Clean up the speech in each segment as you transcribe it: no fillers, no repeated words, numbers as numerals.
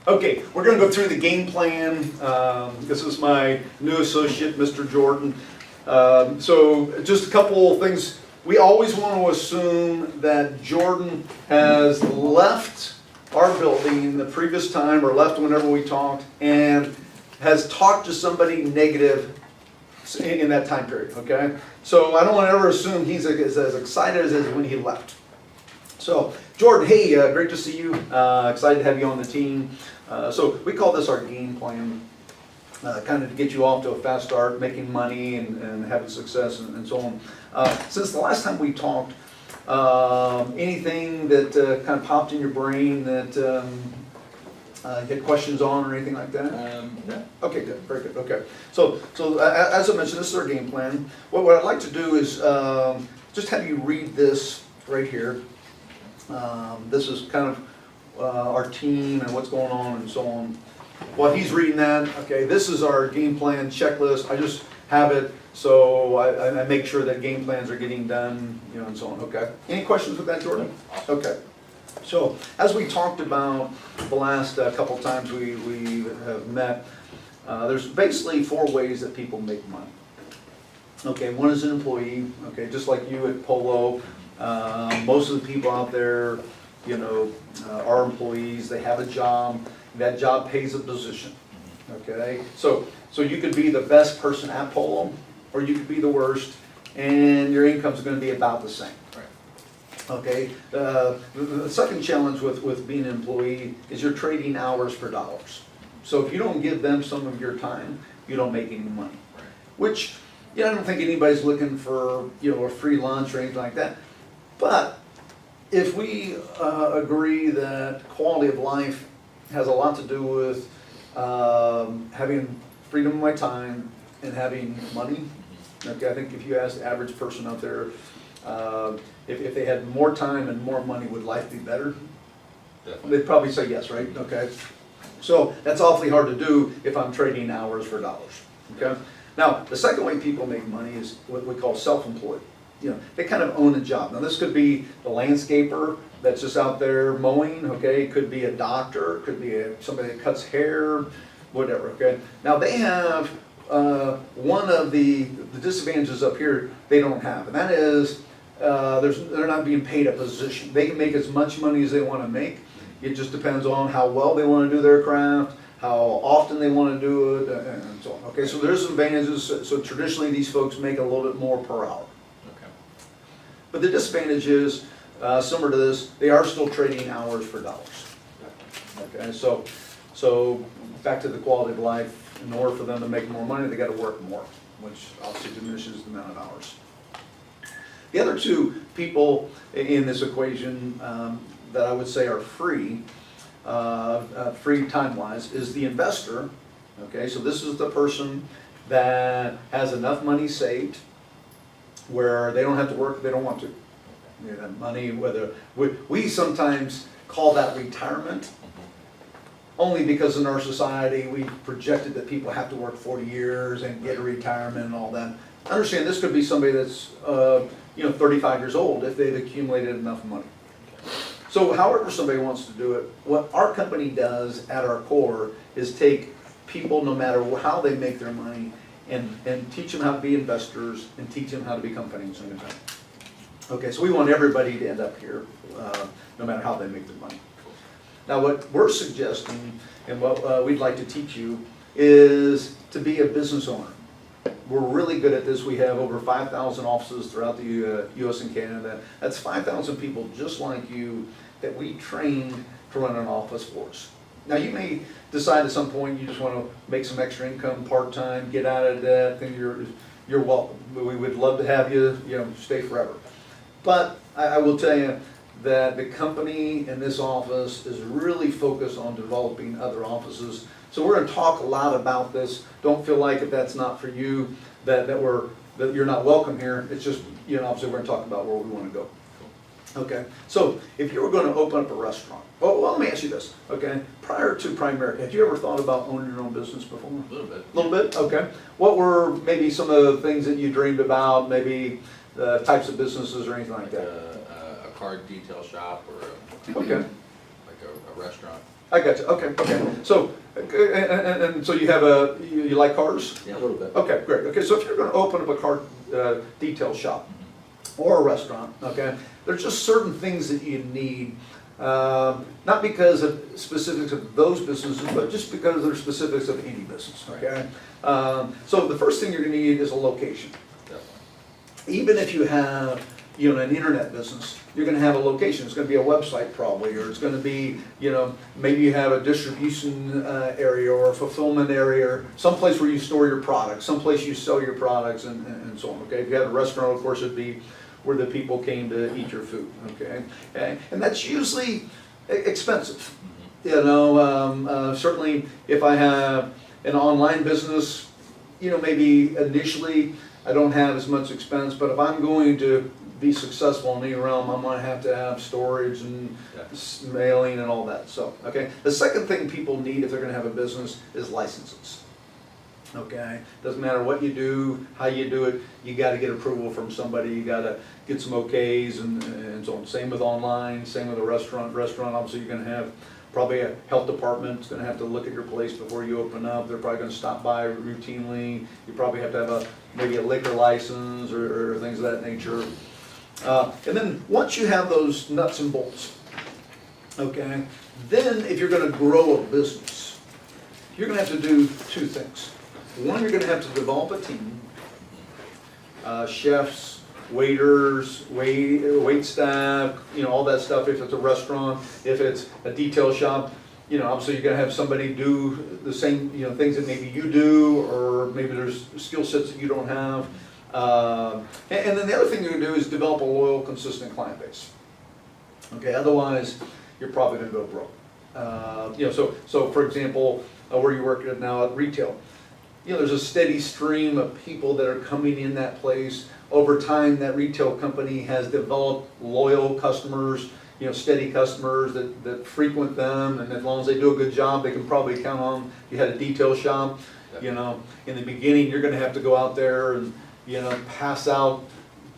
Okay, we're going to go through the game plan. This is my new associate, Mr. Jordan. So just a couple of things. We always want to assume that Jordan has left our building the previous time or left whenever we talked and has talked to somebody negative in that time period, okay? So I don't want to ever assume he's as excited as when he left. So Jordan, hey, great to see you. Excited to have you on the team. So we call this our game plan, kind of to get you off to a fast start, making money and having success and so on. Since the last time we talked, anything that kind of popped in your brain that you had questions on or anything like that? No. Okay, good, very good, okay. So as I mentioned, this is our game plan. What I'd like to do is just have you read this right here. This is kind of our team and what's going on and so on. While he's reading that, okay, this is our game plan checklist. I just have it so I make sure that game plans are getting done, you know, and so on, okay? Any questions with that, Jordan? Okay. So, as we talked about the last couple times we have met, there's basically 4 ways that people make money. Okay, one is an employee, okay, just like you at Polo. Most of the people out there, you know, are employees. They have a job. That job pays a position, okay? So you could be the best person at Polo, or you could be the worst, and your income's going to be about the same. Okay, the second challenge with being an employee is you're trading hours for dollars. So if you don't give them some of your time, you don't make any money. Which, you know, I don't think anybody's looking for, you know, a free lunch or anything like that. But if we agree that quality of life has a lot to do with having freedom of my time and having money, okay, I think if you ask the average person out there, if they had more time and more money, would life be better? Definitely. They'd probably say yes, right? Okay. So that's awfully hard to do if I'm trading hours for dollars. Okay. Now, the second way people make money is what we call self-employed. You know, they kind of own a job. Now, this could be the landscaper that's just out there mowing. Okay, it could be a doctor, it could be somebody that cuts hair, whatever. Okay. Now they have one of the disadvantages up here they don't have, and that is they're not being paid a position. They can make as much money as they want to make. It just depends on how well they want to do their craft, how often they want to do it, and so on. Okay, so there's some advantages. So traditionally, these folks make a little bit more per hour. Okay. But the disadvantage is, similar to this, they are still trading hours for dollars. Okay, so back to the quality of life. In order for them to make more money, they got to work more, which obviously diminishes the amount of hours. The other 2 people in this equation that I would say are free, free time-wise, is the investor. Okay, so this is the person that has enough money saved where they don't have to work if they don't want to. You know, that money, whether we sometimes call that retirement, only because in our society we've projected that people have to work 40 years and get a retirement and all that. Understand, this could be somebody that's you know, 35 years old if they've accumulated enough money. So however somebody wants to do it, what our company does at our core is take people, no matter how they make their money, and teach them how to be investors and teach them how to become financial independent. Okay, so we want everybody to end up here, no matter how they make their money. Now what we're suggesting and what we'd like to teach you is to be a business owner. We're really good at this. We have over 5,000 offices throughout the U.S. and Canada. That's 5,000 people just like you that we trained to run an office for us. Now you may decide at some point you just want to make some extra income part-time, get out of that, then you're welcome. We would love to have you, you know, stay forever. But I will tell you that the company in this office is really focused on developing other offices. So we're going to talk a lot about this. Don't feel like if that's not for you, that you're not welcome here. It's just, you know, obviously we're going to talk about where we want to go. Okay, so if you were going to open up a restaurant, well, let me ask you this, okay? Prior to Primerica, had you ever thought about owning your own business before? A little bit. A little bit, okay. What were maybe some of the things that you dreamed about, maybe the types of businesses or anything like that? A car detail shop or Okay. like a restaurant. I got you. Okay. So, and so you have you like cars? Yeah, a little bit. Okay, great. Okay, so if you're going to open up a car detail shop or a restaurant, okay, there's just certain things that you need, not because of specifics of those businesses, but just because they're specifics of any business, okay? So the first thing you're going to need is a location. Even if you have, you know, an internet business, you're going to have a location. It's going to be a website probably, or it's going to be, you know, maybe you have a distribution area or a fulfillment area, or someplace where you store your products, someplace you sell your products, and so on. Okay, if you have a restaurant, of course, it'd be where the people came to eat your food. Okay, and that's usually expensive. You know, certainly if I have an online business, you know, maybe initially I don't have as much expense, but if I'm going to be successful in any realm, I'm going to have storage and mailing and all that. So, okay. The second thing people need if they're going to have a business is licenses. Okay. Doesn't matter what you do, how you do it, you got to get approval from somebody. You got to get some OKs and so on. Same with online. Same with a restaurant. Restaurant, obviously, you're going to have probably a health department is going to have to look at your place before you open up. They're probably going to stop by routinely. You probably have to have maybe a liquor license or things of that nature. And then once you have those nuts and bolts, okay, then if you're going to grow a business, you're going to have to do two things. One, you're going to have to develop a team, chefs, waiters, wait staff, you know, all that stuff. If it's a restaurant, if it's a detail shop, you know, obviously you're going to have somebody do the same, you know, things that maybe you do, or maybe there's skill sets that you don't have. And then the other thing you're going to do is develop a loyal, consistent client base. Okay, otherwise you're probably going to go broke. You know, so for example, where you work at now at retail, you know, there's a steady stream of people that are coming in that place. Over time, that retail company has developed loyal customers, you know, steady customers that frequent them, and as long as they do a good job, they can probably count on. You had a detail shop, you know, in the beginning, you're going to have to go out there and, you know, pass out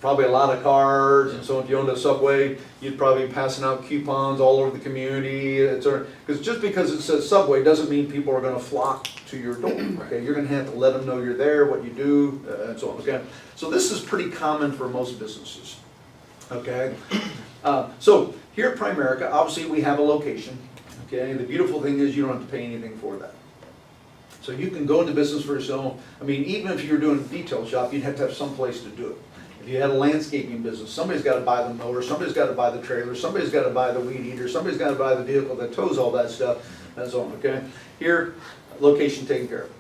probably a lot of cards, and so if you owned a Subway, you'd probably be passing out coupons all over the community. Because just because it says Subway doesn't mean people are going to flock to your door. Okay, you're going to have to let them know you're there, what you do, and so on. Okay, so this is pretty common for most businesses. Okay, so here at Primerica, obviously we have a location. Okay, the beautiful thing is you don't have to pay anything for that. So you can go into business for yourself. I mean, even if you're doing a detail shop, you'd have to have some place to do it. If you had a landscaping business, somebody's got to buy the mower, somebody's got to buy the trailer, somebody's got to buy the weed eater, somebody's got to buy the vehicle that tows all that stuff, and so on, okay? Here, location taken care of.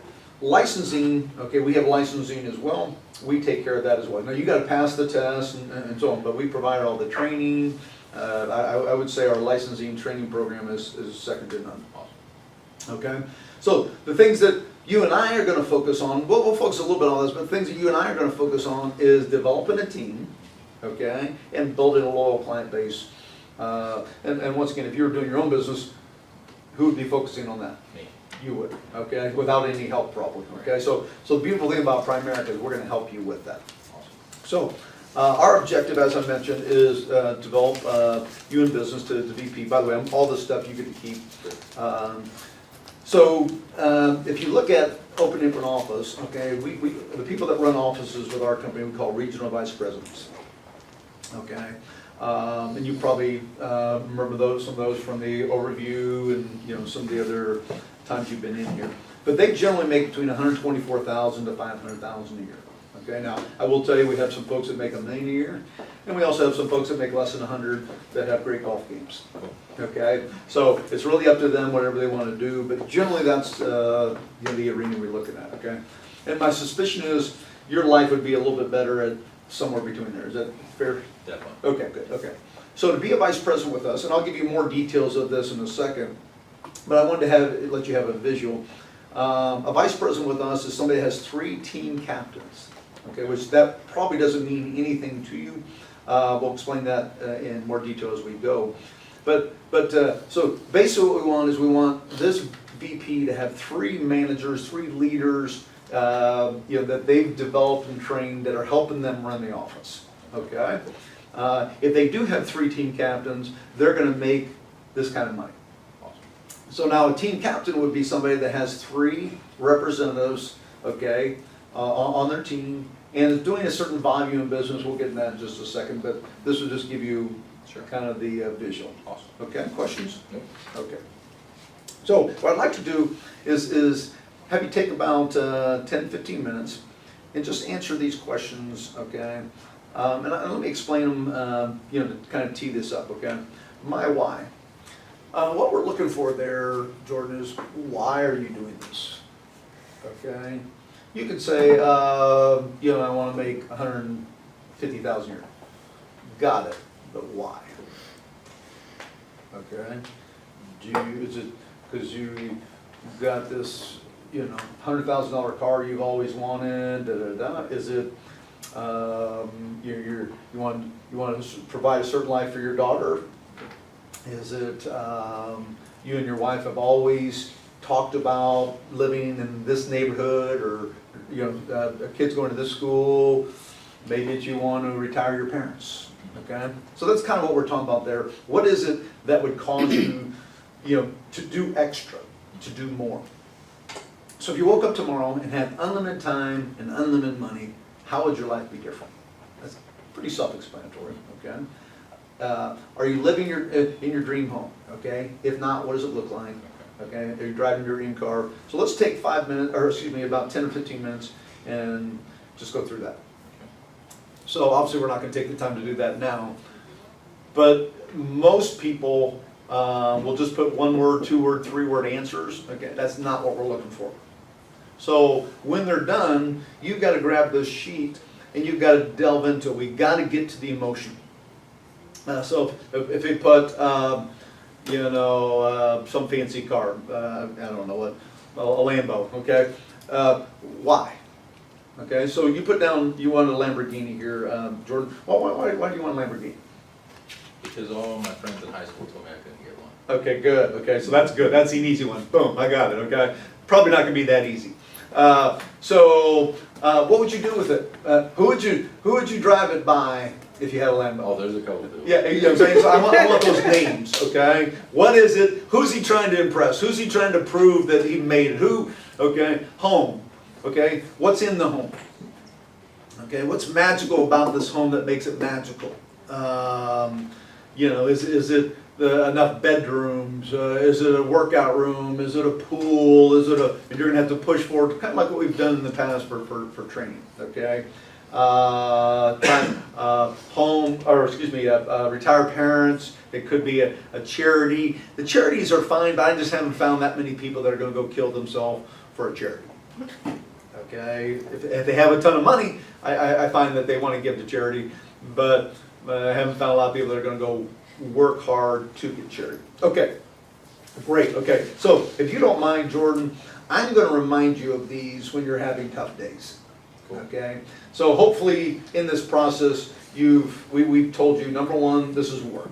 Licensing, okay, we have licensing as well. We take care of that as well. Now, you got to pass the test and so on, but we provide all the training. I would say our licensing training program is second to none. Okay? So the things that you and I are going to focus on, we'll focus a little bit on this, but the things that you and I are going to focus on is developing a team, okay, and building a loyal client base. And once again, if you were doing your own business, who would be focusing on that? Me. You would, okay, without any help probably, okay? So the beautiful thing about Primerica is we're going to help you with that. So our objective, as I mentioned, is develop you in business to VP. By the way, all this stuff you get to keep. So if you look at opening up an office, okay, the people that run offices with our company we call regional vice presidents, okay, and you probably remember some of those from the overview and, you know, some of the other times you've been in here. But they generally make between $124,000 to $500,000 a year. Okay, now I will tell you we have some folks that make $1 million a year, and we also have some folks that make less than 100 that have great golf games. Okay, so it's really up to them whatever they want to do, but generally that's the arena we're looking at. Okay, and my suspicion is your life would be a little bit better at somewhere between there. Is that fair? Definitely. Okay, good. Okay, so to be a vice president with us, and I'll give you more details of this in a second, but I wanted to let you have a visual. A vice president with us is somebody that has 3 team captains. Okay, which that probably doesn't mean anything to you. We'll explain that in more detail as we go. But so basically what we want this VP to have 3 managers, 3 leaders, you know, that they've developed and trained that are helping them run the office. Okay, if they do have 3 team captains, they're going to make this kind of money. So now a team captain would be somebody that has 3 representatives, okay, on their team, and is doing a certain volume of business. We'll get into that in just a second, but this will just give you kind of the visual. Awesome. Okay, questions? Nope. Okay. So what I'd like to do is have you take about 10, 15 minutes and just answer these questions, okay? And let me explain them, you know, to kind of tee this up, okay? My why. What we're looking for there, Jordan, is why are you doing this? Okay? You could say, you know, I want to make 150,000 a year. Got it, but why? Okay? Is it because you got this, you know, $100,000 car you've always wanted? Da, da, da? Is it you want to provide a certain life for your daughter? Is it you and your wife have always talked about living in this neighborhood, or you know, kids going to this school? Maybe it's you want to retire your parents. Okay, so that's kind of what we're talking about there. What is it that would cause you, you know, to do extra, to do more? So if you woke up tomorrow and had unlimited time and unlimited money, how would your life be different? That's pretty self-explanatory. Okay. Are you living in your dream home? Okay. If not, what does it look like? Okay. Are you driving your dream car? So let's take 5 minutes, or excuse me, about 10 or 15 minutes, and just go through that. So obviously we're not going to take the time to do that now, but most people will just put 1-word, 2-word, 3-word answers. Okay. That's not what we're looking for. So when they're done, you've got to grab this sheet and you've got to delve into it. We've got to get to the emotion. So if they put, you know, some fancy car, I don't know what, a Lambo, okay? Why? Okay, so you put down, you want a Lamborghini here, Jordan. Why do you want a Lamborghini? Because all my friends in high school told me I couldn't get one. Okay, good. Okay, so that's good. That's an easy one. Boom, I got it. Okay, probably not going to be that easy. What would you do with it? Who would you drive it by if you had a Lambo? Oh, there's a couple of Yeah, you know what I'm saying? So I want those names. Okay, what is it? Who's he trying to impress? Who's he trying to prove that he made it? Who? Okay, home. Okay, what's in the home? Okay, what's magical about this home that makes it magical? You know, is it enough bedrooms? Is it a workout room? Is it a pool? Is it and you're gonna have to push forward, kind of like what we've done in the past for training. Okay, home, or excuse me, retired parents. It could be a charity. The charities are fine, but I just haven't found that many people that are going to go kill themselves for a charity. Okay, if they have a ton of money, I find that they want to give to charity, but I haven't found a lot of people that are going to go work hard to get charity. Okay, great. Okay, so if you don't mind, Jordan, I'm going to remind you of these when you're having tough days. Cool. Okay, so hopefully in this process, we've told you, number one, this is work.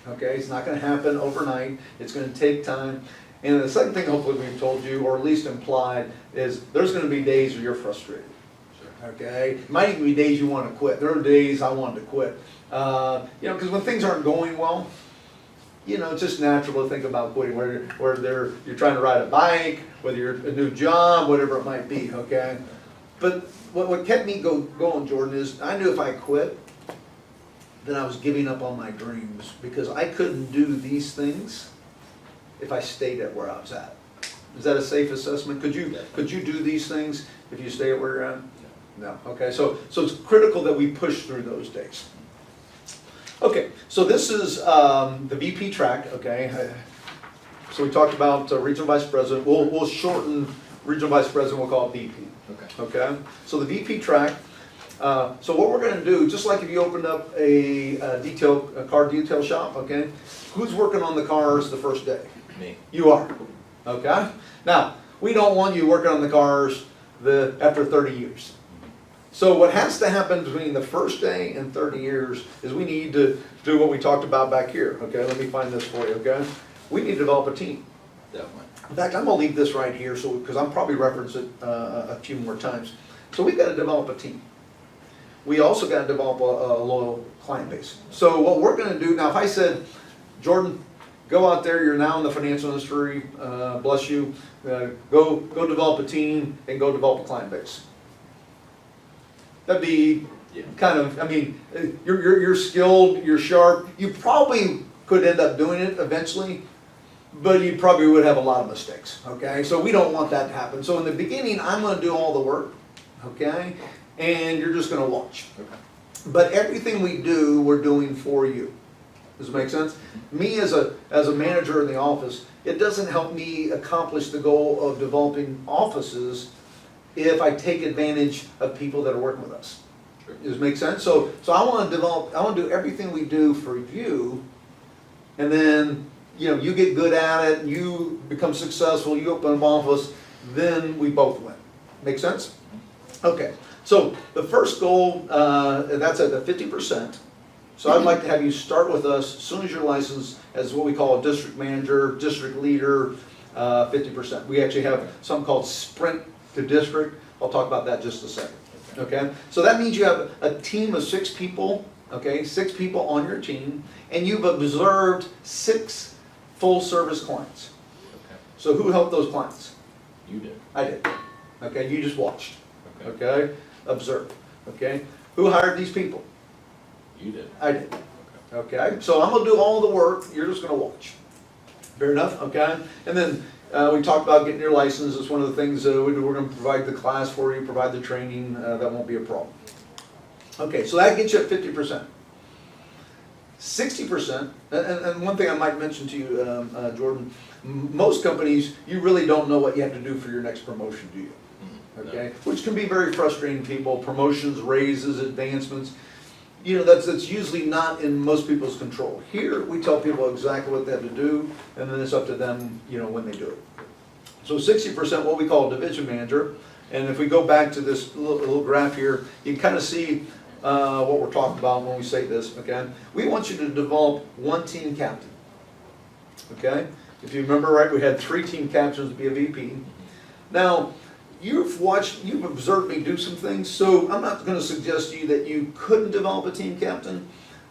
Okay, it's not going to happen overnight. It's going to take time. And the second thing, hopefully, we've told you, or at least implied, is there's going to be days where you're frustrated. Sure. Okay, it might even be days you want to quit. There are days I wanted to quit. You know, because when things aren't going well, you know, it's just natural to think about quitting. Whether you're trying to ride a bike, whether you're a new job, whatever it might be. Okay, but what kept me going, Jordan, is I knew if I quit, then I was giving up on my dreams, because I couldn't do these things if I stayed at where I was at. Is that a safe assessment? Could you do these things if you stay at where you're at? No. Okay, so it's critical that we push through those days. Okay, so this is the VP track. Okay, so we talked about regional vice president. We'll shorten regional vice president. We'll call it VP. Okay. Okay, so the VP track. So what we're going to do, just like if you opened up a car detail shop. Okay, who's working on the cars the first day? Me. You are. Okay? Now, we don't want you working on the cars after 30 years. So what has to happen between the first day and 30 years is we need to do what we talked about back here. Okay, let me find this for you, okay? We need to develop a team. Definitely. In fact, I'm going to leave this right here because I'll probably reference it a few more times. So we've got to develop a team. We also got to develop a loyal client base. So what we're going to do, now if I said, Jordan, go out there, you're now in the financial industry, bless you, go develop a team and go develop a client base. That'd be Yeah. kind of, I mean, you're skilled, you're sharp, you probably could end up doing it eventually, but you probably would have a lot of mistakes, okay? So we don't want that to happen. So in the beginning, I'm gonna do all the work, okay? And you're just gonna watch. Okay. But everything we do, we're doing for you. Does it make sense? Me as a manager in the office, it doesn't help me accomplish the goal of developing offices if I take advantage of people that are working with us. Sure. Does it make sense? So I want to do everything we do for you, and then, you know, you get good at it, you become successful, you open an office, then we both win. Make sense? Okay, so the first goal, that's at the 50%. So I'd like to have you start with us as soon as you're licensed as what we call a district manager, district leader, 50%. We actually have something called sprint to district. I'll talk about that in just a second. Okay, so that means you have a team of 6 people, okay, 6 people on your team, and you've observed 6 full-service clients. Okay. So who helped those clients? You did. I did. Okay, you just watched. Okay. Okay, observe. Okay, who hired these people? You did. I did. Okay. Okay, so I'm gonna do all the work, you're just gonna watch. Fair enough, okay? And then we talked about getting your license. It's one of the things we're gonna provide the class for you, provide the training, that won't be a problem. Okay, so that gets you at 50%. 60%, and one thing I might mention to you, Jordan, most companies, you really don't know what you have to do for your next promotion, do you? Mhm. Okay, which can be very frustrating to people, promotions, raises, advancements. You know, that's usually not in most people's control. Here, we tell people exactly what they have to do, and then it's up to them, you know, when they do it. So 60%, what we call a division manager, and if we go back to this little graph here, you can kind of see what we're talking about when we say this, okay? We want you to develop one team captain, okay? If you remember right, we had 3 team captains to be a VP. Now, you've observed me do some things, so I'm not gonna suggest to you that you couldn't develop a team captain,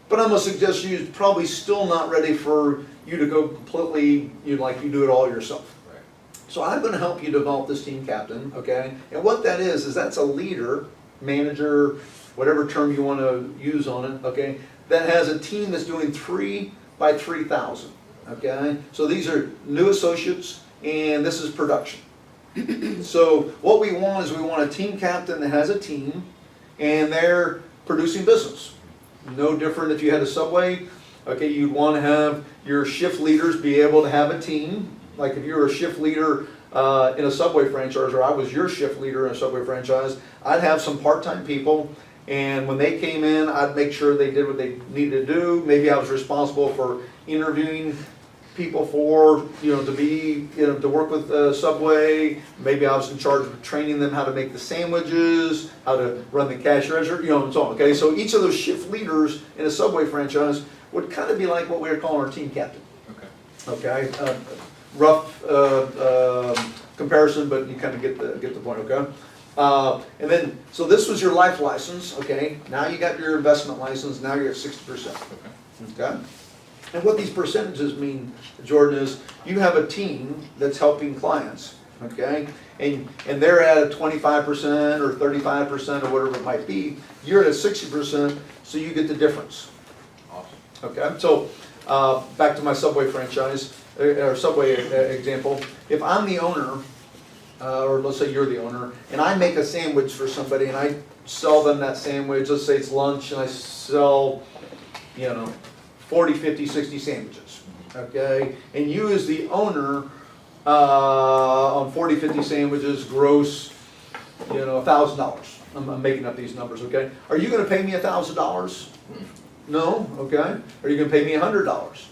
but I'm gonna suggest to you it's probably still not ready for you to go completely, you do it all yourself. Right. So I'm gonna help you develop this team captain, okay? And what that is that's a leader, manager, whatever term you wanna use on it, okay? That has a team that's doing 3 by 3,000, okay? So these are new associates, and this is production. So what we want is we want a team captain that has a team, and they're producing business. No different if you had a Subway, okay, you'd want to have your shift leaders be able to have a team. Like if you were a shift leader in a Subway franchise, or I was your shift leader in a Subway franchise, I'd have some part-time people, and when they came in, I'd make sure they did what they needed to do. Maybe I was responsible for interviewing people for, to work with Subway. Maybe I was in charge of training them how to make the sandwiches, how to run the cash register, and so on, okay? So each of those shift leaders in a Subway franchise would kind of be like what we were calling our team captain. Okay. Okay, rough comparison, but you kind of get the point, okay? And then, so this was your life license, okay? Now you got your investment license, now you're at 60%, Okay. okay? And what these percentages mean, Jordan, is you have a team that's helping clients, okay? And they're at a 25% or 35% or whatever it might be. You're at a 60%, so you get the difference. Awesome. Okay, so back to my Subway franchise, or Subway example. If I'm the owner, or let's say you're the owner, and I make a sandwich for somebody and I sell them that sandwich, let's say it's lunch, and I sell, 40, 50, 60 sandwiches, okay? And you as the owner, on 40, 50 sandwiches, gross, $1,000. I'm making up these numbers, okay? Are you gonna pay me $1,000? No, okay? Are you gonna pay me $100?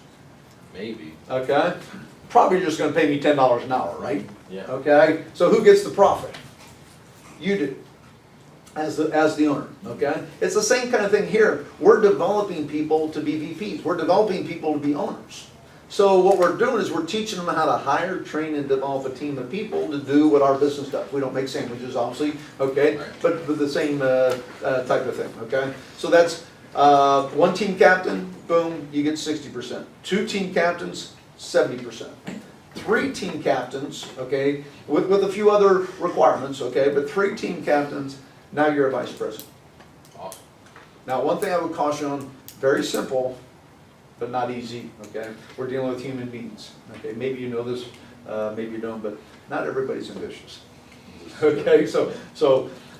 Maybe. Okay? Probably just gonna pay me $10 an hour, right? Yeah. Okay? So who gets the profit? You do, as the owner, okay? It's the same kind of thing here. We're developing people to be VPs. We're developing people to be owners. So what we're doing is we're teaching them how to hire, train, and develop a team of people to do what our business does. We don't make sandwiches, obviously, okay? Right. But the same type of thing, okay? So that's one team captain, boom, you get 60%. 2 team captains, 70%. 3 team captains, okay, with a few other requirements, okay, but 3 team captains, now you're a vice president. Awesome. Now, one thing I would caution on, very simple, but not easy, okay? We're dealing with human beings, okay? Maybe you know this, maybe you don't, but not everybody's ambitious. Okay, so,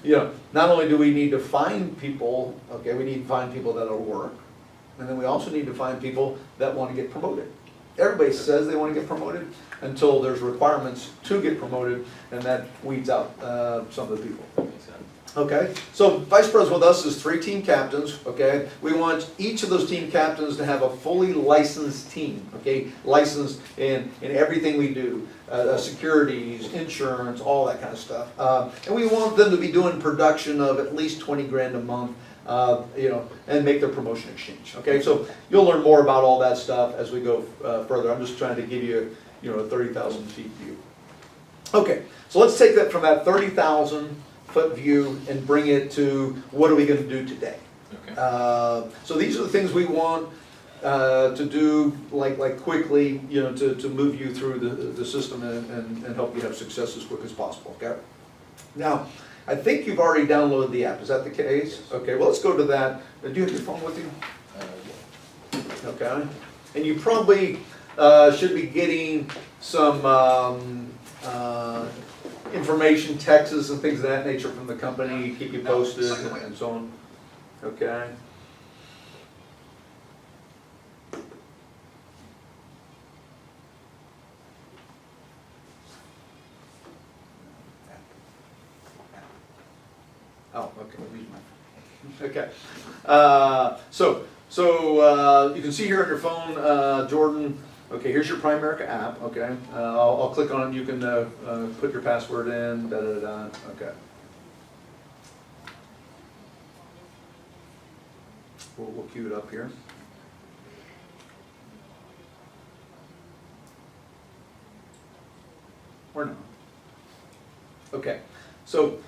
you know, not only do we need to find people, okay, we need to find people that'll work, and then we also need to find people that want to get promoted. Everybody says they want to get promoted until there's requirements to get promoted, and that weeds out some of the people. Makes sense. Okay, so vice president with us is 3 team captains, okay? We want each of those team captains to have a fully licensed team, okay? Licensed in everything we do, securities, insurance, all that kind of stuff. And we want them to be doing production of at least 20 grand a month, you know, and make their promotion exchange, okay? So you'll learn more about all that stuff as we go further. I'm just trying to give you, you know, a 30,000 feet view. Okay, so let's take that from that 30,000 foot view and bring it to what are we going to do today. Okay. So these are the things we want to do like quickly, you know, to move you through the system and help you have success as quick as possible, okay? Now, I think you've already downloaded the app, is that the case? Okay, well let's go to that. Do you have your phone with you? Yeah. Okay, and you probably should be getting some information, texts and things of that nature from the company, keep you posted and so on. Okay. Oh, okay, let me use my phone. Okay. So you can see here on your phone, Jordan, okay, here's your Primerica app, okay. I'll click on it, you can put your password in, okay. We'll queue it up here. Or not. Okay, so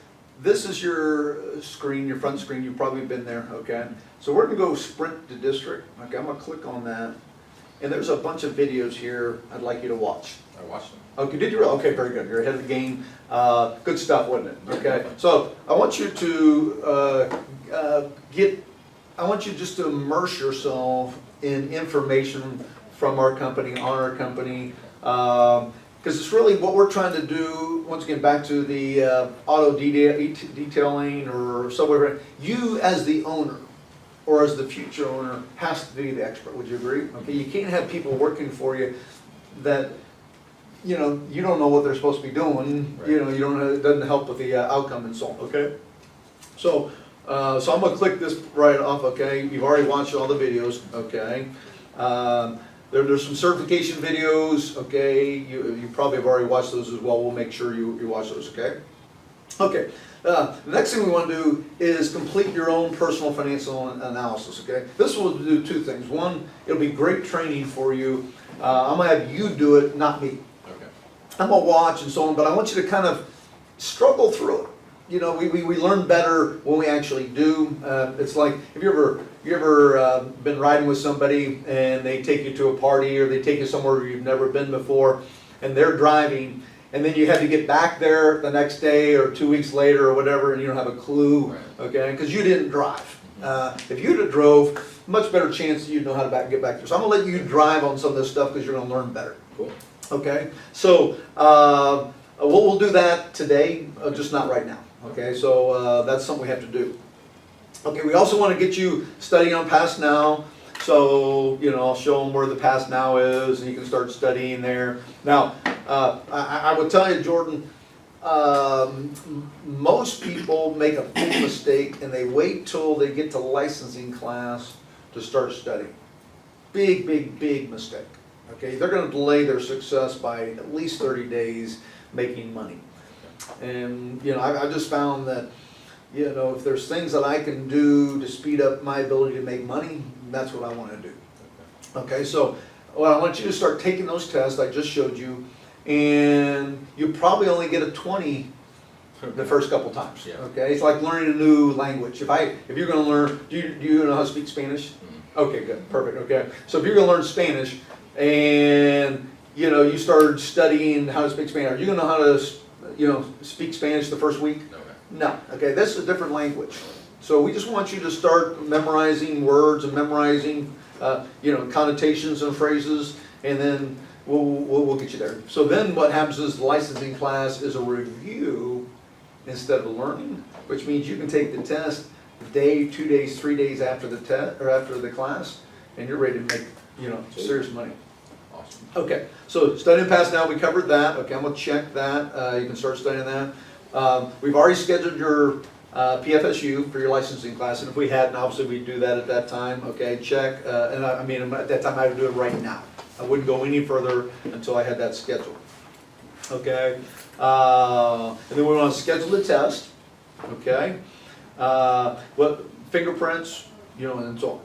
this is your screen, your front screen, you've probably been there, okay? So we're gonna go sprint to district, okay, I'm gonna click on that. And there's a bunch of videos here I'd like you to watch. I watched them. Okay, did you really? Okay, very good, you're ahead of the game. Good stuff, wasn't it? Okay, so I want you to I want you just to immerse yourself in information from our company, on our company, because it's really what we're trying to do. Once again, back to the auto detailing or somewhere. You as the owner, or as the future owner, has to be the expert. Would you agree? Okay, you can't have people working for you that, you know, you don't know what they're supposed to be doing. Right. You know, you don't know, it doesn't help with the outcome and so on. Okay, so I'm gonna click this right off. Okay, you've already watched all the videos. Okay. There's some certification videos, okay, you probably have already watched those as well. We'll make sure you watch those, okay? Okay, the next thing we want to do is complete your own personal financial analysis, okay? This will do 2 things. One, it'll be great training for you. I'm going to have you do it, not me. Okay. I'm going to watch and so on, but I want you to kind of struggle through it. You know, we learn better when we actually do. It's like, have you ever been riding with somebody and they take you to a party or they take you somewhere where you've never been before and they're driving and then you have to get back there the next day or 2 weeks later or whatever and you don't have a clue, right. Okay, because you didn't drive. If you'd have drove, much better chance that you'd know how to get back there. So I'm going to let you drive on some of this stuff because you're going to learn better. Cool. Okay, so we'll do that today, just not right now. Okay, so that's something we have to do. Okay, we also want to get you studying on Past Now. So, you know, I'll show them where the Past Now is and you can start studying there. Now, I would tell you, Jordan, most people make a big mistake and they wait till they get to licensing class to start studying. Big mistake. Okay, they're going to delay their success by at least 30 days making money. And, you know, I just found that, you know, if there's things that I can do to speed up my ability to make money, that's what I want to do. Okay, so well, I want you to start taking those tests I just showed you, and you probably only get a 20 the first couple times. Yeah. Okay, it's like learning a new language. If you're going to learn, do you know how to speak Spanish? Mm-hmm. Okay, good, perfect. Okay, so if you're going to learn Spanish, and you started studying how to speak Spanish. Are you gonna know how to speak Spanish the first week? Okay. No. Okay, this is a different language. So we just want you to start memorizing words and memorizing connotations and phrases, and then we'll get you there. So then what happens is the licensing class is a review instead of learning, which means you can take the test a day, 2 days, 3 days after the test or after the class, and you're ready to make serious money. Awesome. Okay, so study and pass now, we covered that. Okay, I'm gonna check that. You can start studying that. We've already scheduled your PFSU for your licensing class, and if we hadn't, obviously we'd do that at that time. Okay, check. And I mean, at that time I would do it right now. I wouldn't go any further until I had that scheduled. Okay, and then we want to schedule the test. Okay, what fingerprints, and so on.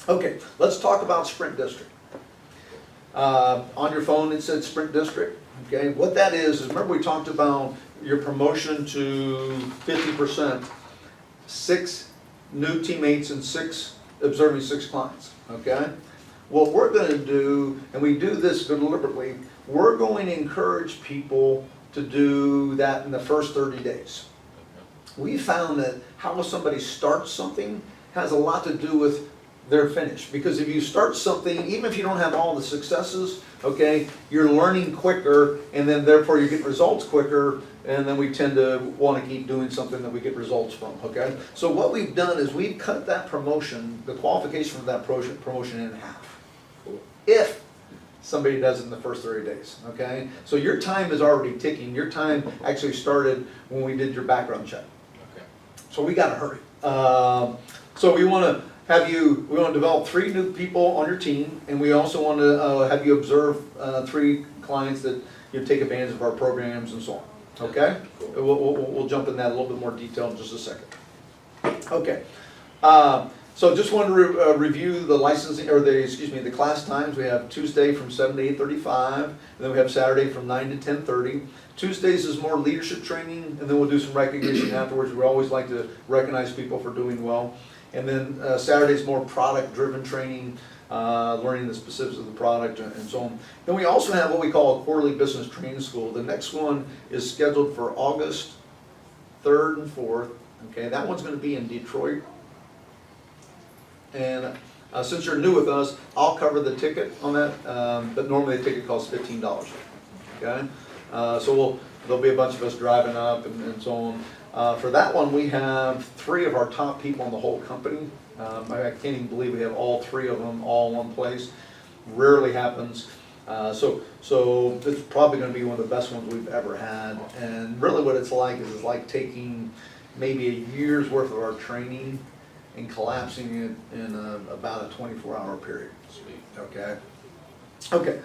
Okay, let's talk about Sprint District. On your phone it said Sprint District. Okay, what that is remember we talked about your promotion to 50%, 6 new teammates and observing 6 clients. Okay, what we're going to do, and we do this deliberately, we're going to encourage people to do that in the first 30 days. We found that how somebody starts something has a lot to do with their finish. Because if you start something, even if you don't have all the successes, okay, you're learning quicker, and then therefore you get results quicker, and then we tend to want to keep doing something that we get results from, okay? So what we've done is we've cut that promotion, the qualification for that promotion in half. If somebody does it in the first 30 days, okay? So your time is already ticking. Your time actually started when we did your background check. Okay. So we gotta hurry. So we want to develop 3 new people on your team, and we also want to have you observe 3 clients that take advantage of our programs and so on. Okay? We'll jump in that a little bit more detail in just a second. Okay. So just wanted to review the licensing, or the class times. We have Tuesday from 7 to 8:35, and then we have Saturday from 9 to 10:30. Tuesdays is more leadership training, and then we'll do some recognition afterwards. We always like to recognize people for doing well. And then Saturday's more product-driven training, learning the specifics of the product and so on. Then we also have what we call a quarterly business training school. The next one is scheduled for August 3rd and 4th. Okay, that one's going to be in Detroit. And since you're new with us, I'll cover the ticket on that, but normally the ticket costs $15. Okay, so there'll be a bunch of us driving up and so on. For that one, we have 3 of our top people in the whole company. I can't even believe we have all 3 of them all in one place. Rarely happens. So it's probably going to be one of the best ones we've ever had. And really what it's like is taking maybe a year's worth of our training and collapsing it in about a 24-hour period. Sweet. Okay. Okay.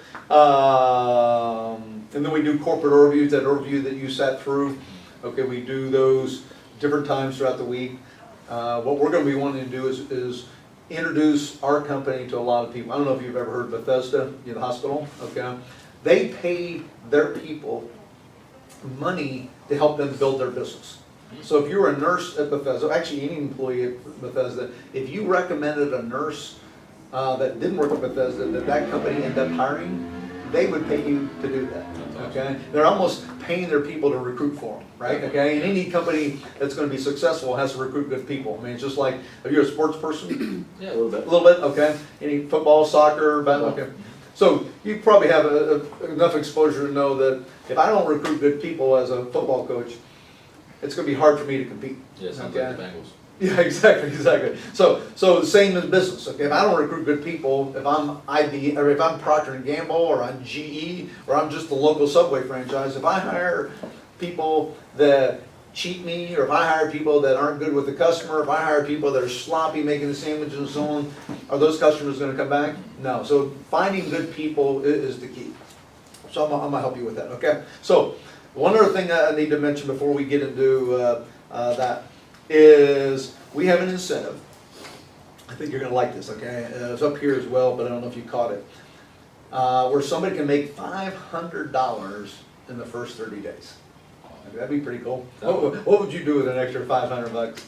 And then we do corporate overviews, that overview that you sat through. Okay, we do those different times throughout the week. What we're going to be wanting to do is introduce our company to a lot of people. I don't know if you've ever heard of Bethesda, the hospital. Okay, they pay their people money to help them build their business. So if you're a nurse at Bethesda, actually any employee at Bethesda, if you recommended a nurse that didn't work at Bethesda that company ended up hiring, they would pay you to do that. Okay, they're almost paying their people to recruit for them, right? Okay, and any company that's going to be successful has to recruit good people. I mean, it's just like, if you're a sports person, Yeah, a little bit. a little bit, okay. Any football, soccer, okay. So you probably have enough exposure to know that if I don't recruit good people as a football coach, it's going to be hard for me to compete. Yeah, sounds okay? like the Bengals. Yeah, exactly. So the same in business. Okay, if I don't recruit good people, if I'm IB or if I'm Procter and Gamble or I'm GE or I'm just the local Subway franchise, if I hire people that cheat me, or if I hire people that aren't good with the customer, if I hire people that are sloppy making the sandwiches and so on, are those customers going to come back? No. So finding good people is the key. So I'm gonna help you with that. Okay. So one other thing I need to mention before we get into that is we have an incentive. I think you're going to like this, okay? It's up here as well, but I don't know if you caught it. Where somebody can make $500 in the first 30 days. That'd be pretty cool. What would you do with an extra $500?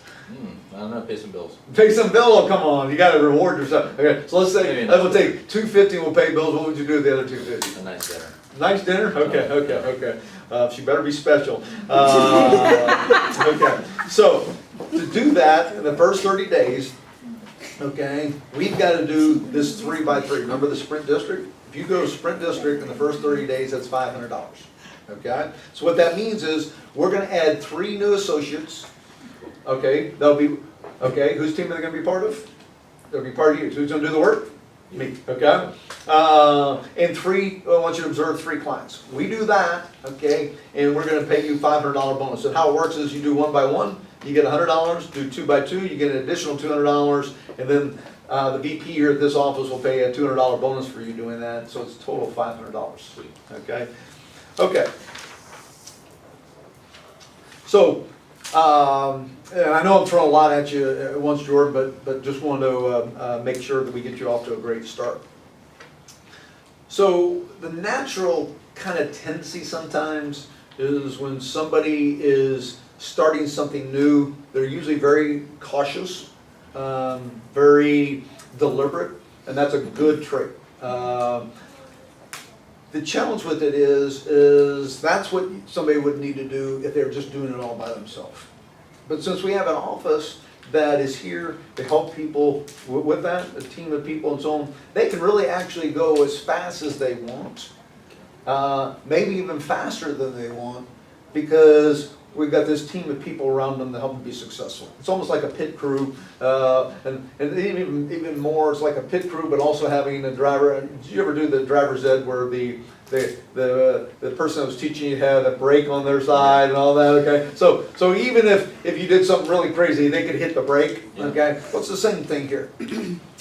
I don't know, pay some bills. Pay some bill, oh, come on, you gotta reward yourself. Okay, so let's say, Maybe that not. would take $250 will pay bills, what would you do with the other $250? A nice dinner. Nice dinner? Okay. She better be special. Okay, so to do that in the first 30 days, okay, we've got to do this 3x3. Remember the sprint district? If you go to sprint district in the first 30 days, that's $500. Okay, so what that means is we're going to add 3 new associates. Okay, they'll be, okay, whose team are they going to be part of? They'll be part of you. Who's going to do the work? Me, okay? And 3, I want you to observe 3 clients. We do that, okay, and we're gonna pay you $500 bonus. And how it works is you do 1 by 1, you get $100, do 2 by 2, you get an additional $200, and then the VP here at this office will pay a $200 bonus for you doing that, so it's a total of $500, Sweet. okay? Okay. So, and I know I'm throwing a lot at you at once, Jordan, but just wanted to make sure that we get you off to a great start. So the natural kind of tendency sometimes is when somebody is starting something new, they're usually very cautious, very deliberate, and that's a good trait. The challenge with it is that's what somebody would need to do if they're just doing it all by themselves. But since we have an office that is here to help people with that, a team of people and so on, they can really actually go as fast as they want, maybe even faster than they want, because we've got this team of people around them to help them be successful. It's almost like a pit crew, and even more, it's like a pit crew, but also having a driver. Did you ever do the driver's ed where the person that was teaching you had a brake on their side and all that? Okay, so even if you did something really crazy, they could hit the brake. Okay, well, it's the same thing here.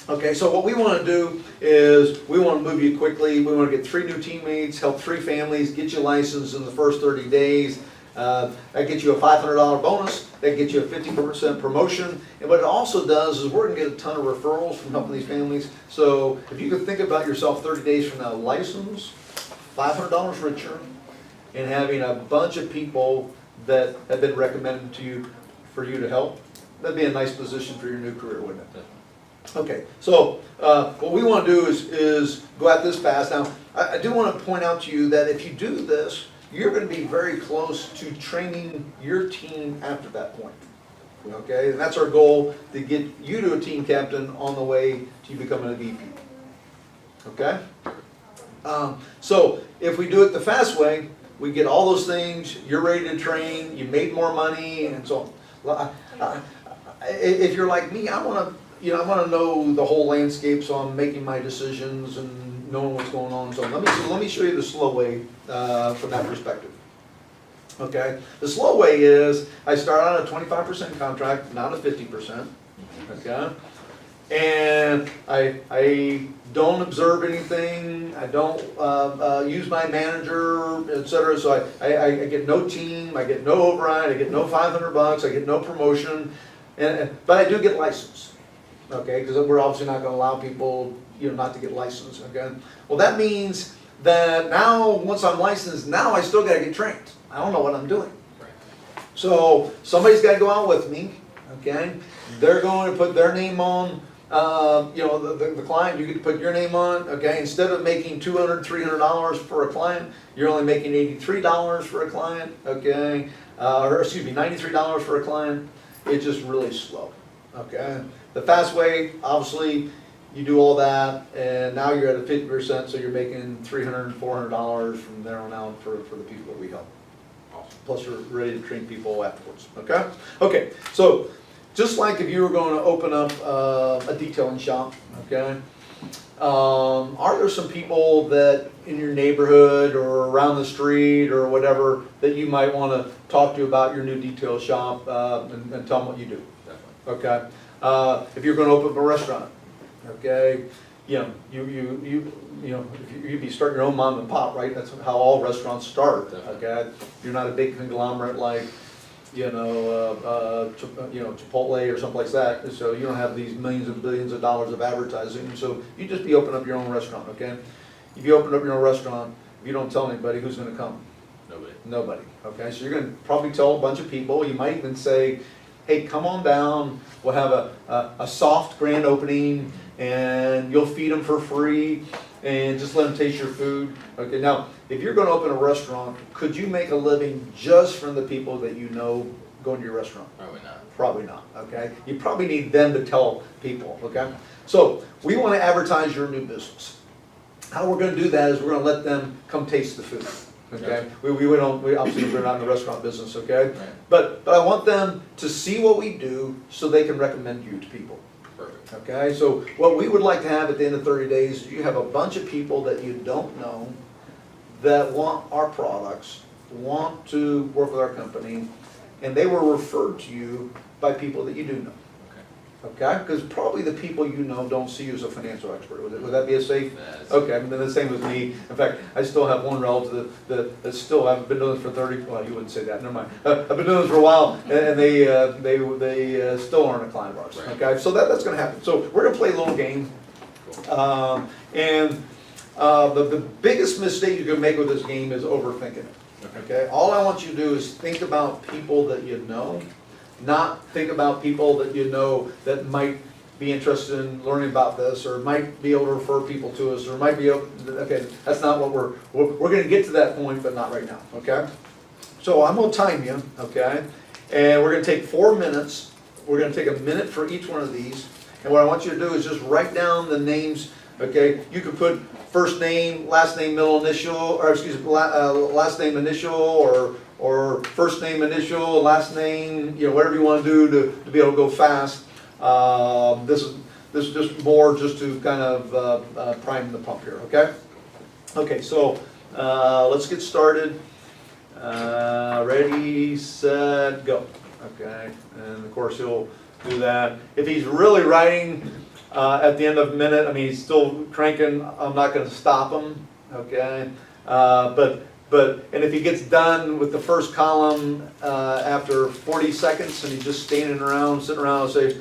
Okay, so what we want to do is we want to move you quickly. We want to get 3 new teammates, help 3 families, get you licensed in the first 30 days. That gets you a $500 bonus, that gets you a 50% promotion, and what it also does is we're going to get a ton of referrals from helping these families. So if you could think about yourself 30 days from now, licensed, $500 richer, and having a bunch of people that have been recommended to you for you to help, that'd be a nice position for your new career, wouldn't it? Okay, so what we want to do is go at this fast. Now, I do want to point out to you that if you do this, you're going to be very close to training your team after that point. Okay, and that's our goal, to get you to a team captain on the way to you becoming a VP. Okay? So if we do it the fast way, we get all those things, you're ready to train, you made more money, and so on. If you're like me, I want to know the whole landscape, so I'm making my decisions and knowing what's going on. So let me show you the slow way from that perspective. Okay, the slow way is I start on a 25% contract, not a 50%. Okay, and I don't observe anything. I don't use my manager, etc. So I get no team, I get no override, I get no $500, I get no promotion, but I do get licensed. Okay, because we're obviously not going to allow people, not to get licensed. Okay, well that means that now once I'm licensed, now I still got to get trained. I don't know what I'm doing. So somebody's got to go out with me. Okay, they're going to put their name on. The client, you get to put your name on. Okay, instead of making $200, $300 for a client, you're only making $83 for a client. Okay, or excuse me, $93 for a client. It's just really slow. Okay, the fast way, obviously, you do all that, and now you're at a 50%, so you're making $300, $400 from there on out for the people that we help. Plus, you're ready to train people afterwards. Okay. Okay. So, just like if you were going to open up a detailing shop, okay, are there some people that in your neighborhood or around the street or whatever that you might want to talk to about your new detail shop and tell them what you do? Definitely. Okay. If you're going to open up a restaurant, okay, you'd be starting your own mom and pop, right? That's how all restaurants start. Okay, you're not a big conglomerate like Chipotle or someplace like that. So you don't have these millions and billions of dollars of advertising. So you just be opening up your own restaurant. Okay, if you open up your own restaurant, if you don't tell anybody, who's going to come? No. Nobody. Okay, so you're gonna probably tell a bunch of people, you might even say, hey, come on down, we'll have a soft grand opening, and you'll feed them for free, and just let them taste your food. Okay, now, if you're gonna open a restaurant, could you make a living just from the people that you know going to your restaurant? Probably not. Probably not, okay? You probably need them to tell people, okay? So, we wanna advertise your new business. How we're gonna do that is we're gonna let them come taste the food, okay? We obviously we're not in the restaurant business, okay? Right. But I want them to see what we do so they can recommend you to people, Perfect. okay? So what we would like to have at the end of 30 days is you have a bunch of people that you don't know that want our products, want to work with our company, and they were referred to you by people that you do know. Okay, because probably the people you know don't see you as a financial expert. Would that be a safe? That's- Okay, and then the same with me. In fact, I still have one relative that still, I've been doing this for 30, well, you wouldn't say that, never mind. I've been doing this for a while, and they still aren't a client of ours. Right. Okay, so that's gonna happen. So we're gonna play a little game. Cool. The biggest mistake you can make with this game is overthinking it. Okay, all I want you to do is think about people that you know, not think about people that you know that might be interested in learning about this, or might be able to refer people to us, or might be able, okay, that's not what we're gonna get to that point, but not right now, okay? So I'm gonna time you, okay? And we're gonna take 4 minutes. We're gonna take a minute for each one of these. And what I want you to do is just write down the names, okay? You could put first name, last name, middle initial, or excuse me, last name initial, or first name initial, last name, you know, whatever you want to do to be able to go fast. This is just more just to kind of prime the pump here, okay? Okay, so let's get started. Ready, set, go. Okay, and of course he'll do that. If he's really writing at the end of a minute, I mean, he's still cranking, I'm not going to stop him, okay? And if he gets done with the first column after 40 seconds and he's just standing around, sitting around, and say,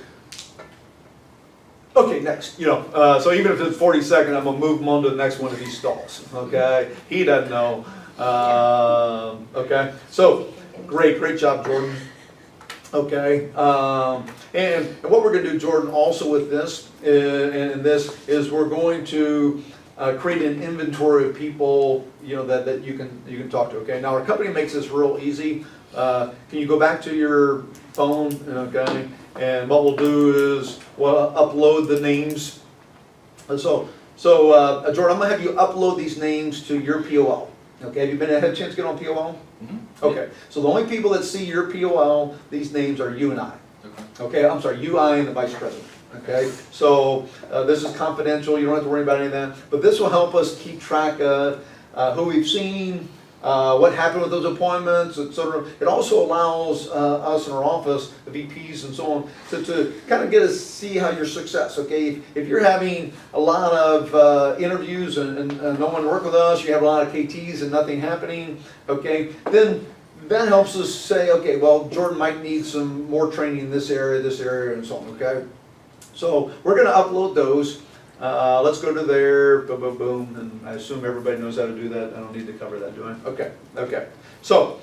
okay, next, you know. So even if it's 40 seconds, I'm gonna move him on to the next one if he stalls, okay? He doesn't know, okay? So, great job, Jordan. Okay, and what we're gonna do, Jordan, also with this, and this, is we're going to create an inventory of people, you know, that you can talk to. Okay. Now our company makes this real easy. Can you go back to your phone? Okay. And what we'll do is we'll upload the names. And so Jordan, I'm gonna have you upload these names to your POL. Okay. Have you had a chance to get on POL? Mm-hmm. Okay. So the only people that see your POL, these names are you and I. Okay. I'm sorry, you, I, and the vice president. Okay, so this is confidential, you don't have to worry about any of that, but this will help us keep track of who we've seen, what happened with those appointments, etc. It also allows us in our office, the VPs and so on, to kind of get us see how your success, okay? If you're having a lot of interviews and no one work with us, you have a lot of KTs and nothing happening, okay, then that helps us say, okay, well, Jordan might need some more training in this area, and so on, okay? So we're going to upload those. Let's go to there, boom, boom, boom, and I assume everybody knows how to do that. I don't need to cover that, do I? Okay. So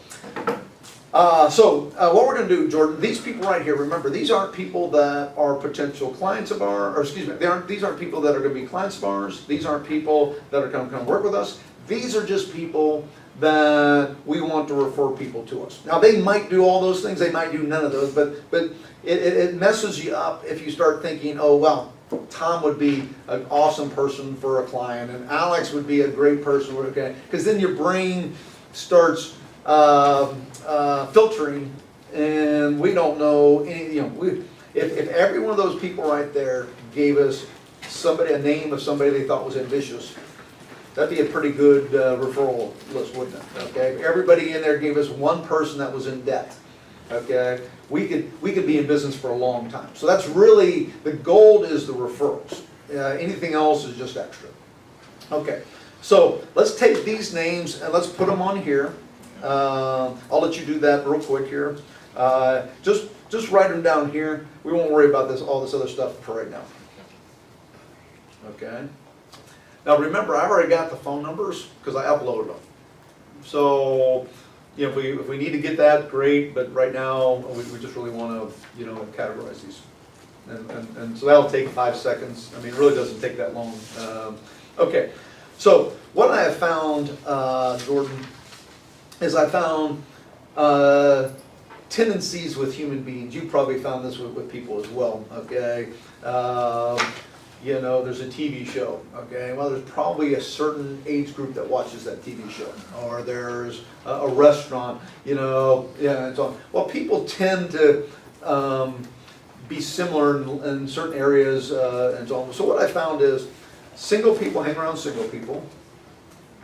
what we're going to do, Jordan, these people right here, remember, these aren't people that are potential clients of ours, or excuse me, these aren't people that are going to be clients of ours. These aren't people that are going to come work with us. These are just people that we want to refer people to us. Now they might do all those things, they might do none of those, but it messes you up if you start thinking, oh well, Tom would be an awesome person for a client, and Alex would be a great person, okay? Because then your brain starts filtering, and we don't know any, you know, if every one of those people right there gave us a name of somebody they thought was ambitious, that'd be a pretty good referral list, wouldn't it? Okay, if everybody in there gave us one person that was in debt, okay, we could be in business for a long time. So that's really, the gold is the referrals. Anything else is just extra. Okay, so let's take these names and let's put them on here. I'll let you do that real quick here. Just write them down here. We won't worry about all this other stuff for right now. Okay. Now remember, I've already got the phone numbers because I uploaded them. So you know, if we need to get that, great, but right now, we just really wanna, you know, categorize these. And so that'll take 5 seconds. I mean, it really doesn't take that long. Okay, so what I have found, Jordan, is I found tendencies with human beings. You probably found this with people as well, okay? You know, there's a TV show, okay? Well, there's probably a certain age group that watches that TV show. Or there's a restaurant, you know, yeah, and so on. Well, people tend to be similar in certain areas and so on. So what I found is single people hang around single people.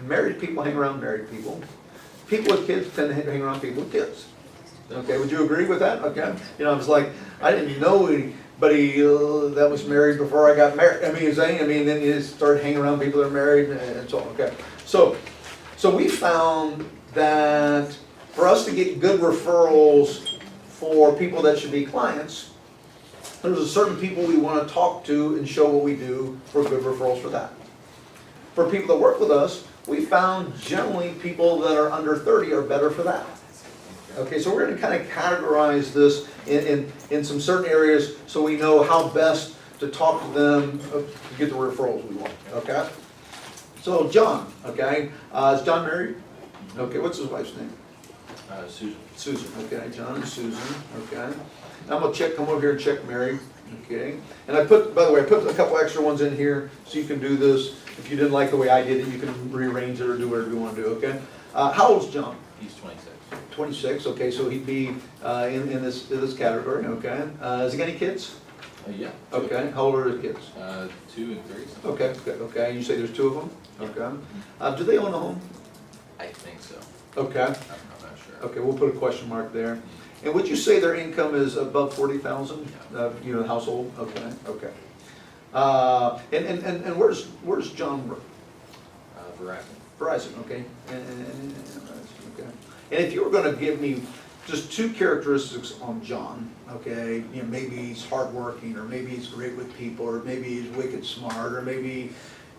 Married people hang around married people. People with kids tend to hang around people with kids. Okay, would you agree with that? Okay. You know, I was like, I didn't know anybody that was married before I got married. I mean, you're saying, then you start hanging around people that are married and so on. Okay. So we found that for us to get good referrals for people that should be clients, there's a certain people we want to talk to and show what we do for good referrals for that. For people that work with us, we found generally people that are under 30 are better for that. Okay, so we're going to kind of categorize this in some certain areas so we know how best to talk to them to get the referrals we want. Okay? So John, okay, is John married? Okay, what's his wife's name? Susan. Susan, okay, John and Susan, okay. Now I'm gonna come over here and check Mary, okay. And I put, by the way, I put a couple extra ones in here so you can do this. If you didn't like the way I did it, you can rearrange it or do whatever you want to do, okay. How old's John? He's 26. 26, okay, so he'd be in this category, okay. Has he got any kids? Yeah. Okay, how old are his kids? 2 and 3. Okay, good, okay, you say there's 2 of them? Okay. Do they own a home? I think so. Okay. I'm not sure. Okay, we'll put a question mark there. And would you say their income is above 40,000? You know, household. Okay. Okay. And where's John work? Verizon. Verizon. Okay. Okay. And if you were going to give me just 2 characteristics on John, okay, you know, maybe he's hardworking, or maybe he's great with people, or maybe he's wicked smart, or maybe,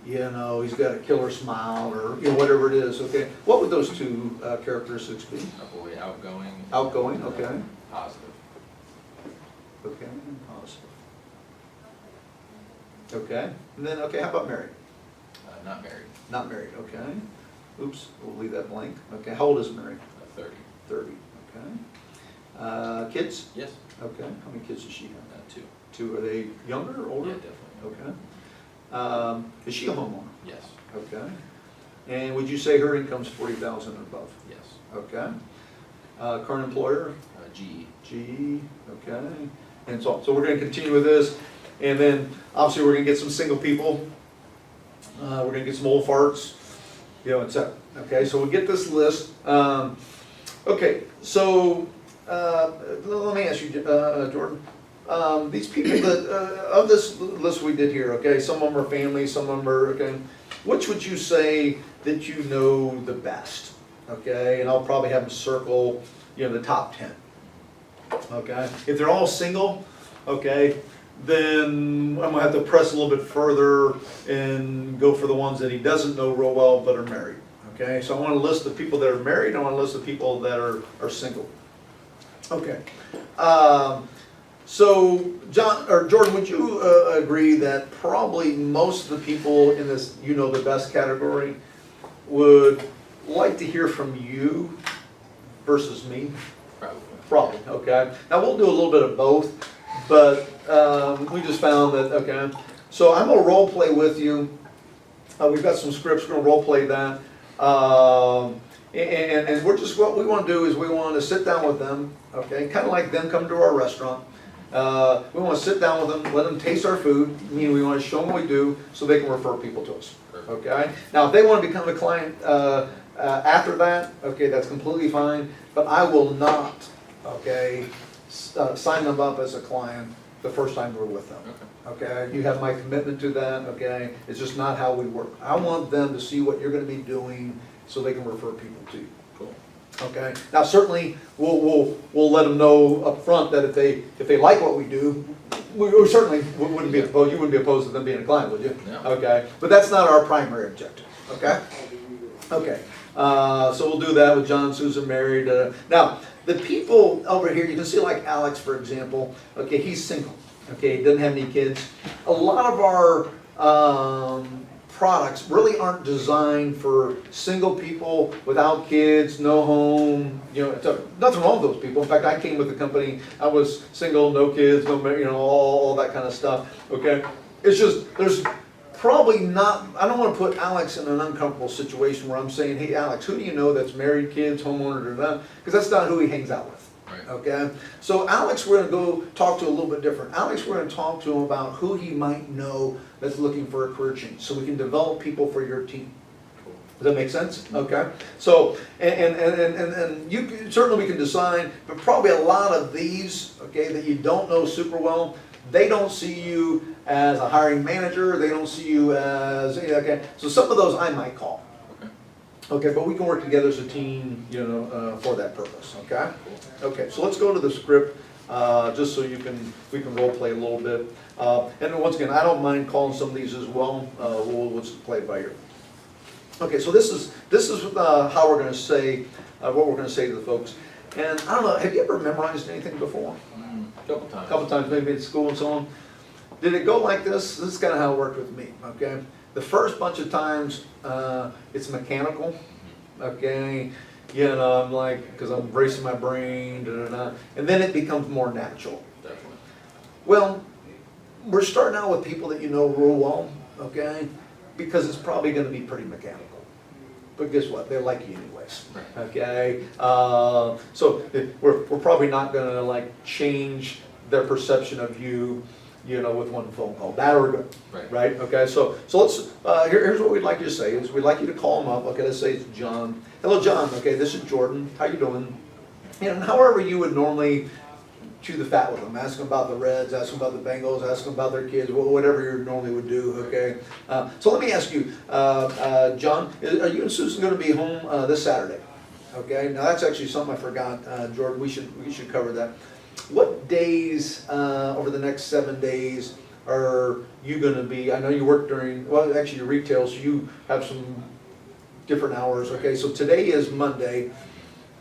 you know, he's got a killer smile, or, you know, whatever it is, okay. What would those 2 characteristics be? Probably outgoing. Outgoing, okay. Positive. Okay, positive. Okay, and then, okay, how about married? Not married. Not married, okay. Oops, we'll leave that blank. Okay, how old is Mary? 30. 30, okay. Kids? Yes. Okay, how many kids does she have? 2. 2, are they younger or older? Yeah, definitely. Okay. Is she a homeowner? Yes. Okay. And would you say her income's 40,000 and above? Yes. Okay. Current employer? GE. GE, okay. And so we're gonna continue with this, and then obviously we're gonna get some single people. We're gonna get some old farts, you know, etc. Okay, so we'll get this list. Okay, so let me ask you, Jordan. These people that of this list we did here, okay, some of them are family, some of them are, okay. Which would you say that you know the best? Okay, and I'll probably have them circle, you know, the top 10. Okay, if they're all single, okay, then I'm gonna have to press a little bit further and go for the ones that he doesn't know real well but are married. Okay, so I want to list the people that are married. I want to list the people that are single. Okay, so John or Jordan, would you agree that probably most of the people in this "you know the best" category would like to hear from you versus me? Probably. Probably, okay. Now we'll do a little bit of both, but we just found that, okay. So I'm gonna role play with you. We've got some scripts, we're gonna role play that. And we're just, what we wanna do is we wanna sit down with them, okay, kinda like them come to our restaurant. We wanna sit down with them, let them taste our food, meaning we wanna show them what we do so they can refer people to us, okay? Now if they wanna become a client after that, okay, that's completely fine, but I will not, okay, sign them up as a client the first time we're with them. Okay, you have my commitment to that, okay? It's just not how we work. I want them to see what you're gonna be doing so they can refer people to you. Cool. Okay, now certainly, we'll let them know up front that if they like what we do, we certainly wouldn't be opposed, you wouldn't be opposed to them being a client, would you? No. Okay, but that's not our primary objective, okay? Okay, So we'll do that with John, Susan, married. Now, the people over here, you can see like Alex, for example. Okay, he's single. Okay, he doesn't have any kids. A lot of our products really aren't designed for single people without kids, no home. You know, nothing wrong with those people. In fact, I came with the company. I was single, no kids, no, you know, all that kind of stuff. Okay, it's just there's probably not. I don't want to put Alex in an uncomfortable situation where I'm saying, "Hey, Alex, who do you know that's married, kids, homeowner, or not?" Because that's not who he hangs out with. Right. Okay, so Alex, we're going to go talk to a little bit different. Alex, we're going to talk to him about who he might know that's looking for a career change, so we can develop people for your team. Cool. Does that make sense? Okay. So and you certainly we can design, but probably a lot of these, okay, that you don't know super well. They don't see you as a hiring manager. They don't see you as okay. So some of those I might call. Okay, but we can work together as a team, you know, for that purpose. Okay. Okay. So let's go to the script, just so we can role play a little bit. And once again, I don't mind calling some of these as well. We'll just play it by ear. Okay. So this is how we're going to say what we're going to say to the folks. And I don't know. Have you ever memorized anything before? Couple times. Couple times, maybe at school and so on. Did it go like this? This is kind of how it worked with me. Okay. The first bunch of times, it's mechanical, okay? You know, I'm like, because I'm bracing my brain, and then it becomes more natural. Definitely. Well, we're starting out with people that you know real well, okay? Because it's probably going to be pretty mechanical. But guess what? They like you anyways, okay? So we're probably not going to like change their perception of you, you know, with one phone call, bad or good, right? Okay, so let's, here's what we'd like you to say, is we'd like you to call him up, okay, let's say it's John. Hello, John, okay, this is Jordan, how you doing? And however you would normally chew the fat with them, ask them about the Reds, ask them about the Bengals, ask them about their kids, whatever you normally would do, okay? So let me ask you, John, are you and Susan going to be home this Saturday? Okay, now that's actually something I forgot, Jordan, we should cover that. What days over the next 7 days are you going to be? I know you work during, well, actually you're retail, so you have some different hours. Okay, so today is Monday.